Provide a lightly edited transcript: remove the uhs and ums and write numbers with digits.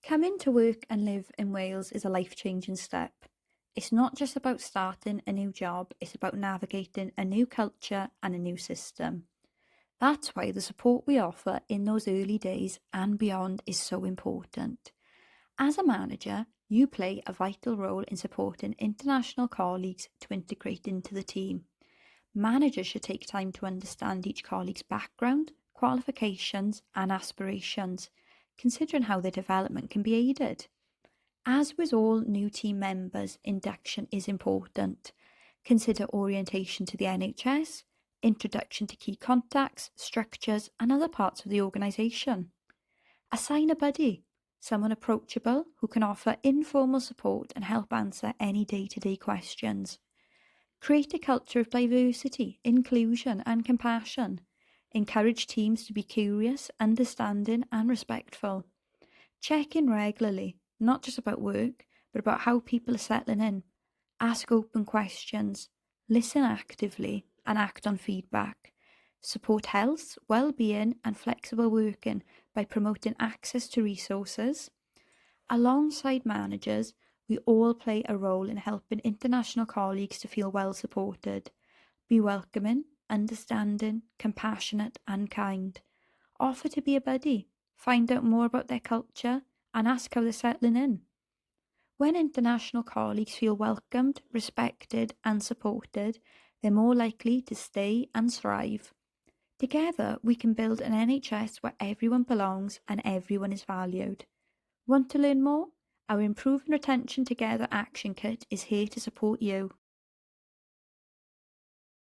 Coming to work and live in Wales is a life-changing step. It's not just about starting a new job, it's about navigating a new culture and a new system. That's why the support we offer in those early days and beyond is so important. As a manager, you play a vital role in supporting international colleagues to integrate into the team. Managers should take time to understand each colleague's background, qualifications, and aspirations, considering how their development can be aided. As with all new team members, induction is important. Consider orientation to the NHS, introduction to key contacts, structures, and other parts of the organisation. Assign a buddy, someone approachable who can offer informal support and help answer any day-to-day questions. Create a culture of diversity, inclusion, and compassion. Encourage teams to be curious, understanding, and respectful. Check in regularly, not just about work, but about how people are settling in. Ask open questions, listen actively, and act on feedback. Support health, well-being, and flexible working by promoting access to resources. Alongside managers, we all play a role in helping international colleagues to feel well supported. Be welcoming, understanding, compassionate, and kind. Offer to be a buddy, find out more about their culture, and ask how they're settling in. When international colleagues feel welcomed, respected, and supported, they're more likely to stay and thrive. Together, we can build an NHS where everyone belongs and everyone is valued. Want to learn more? Our Improving Retention Together action kit is here to support you.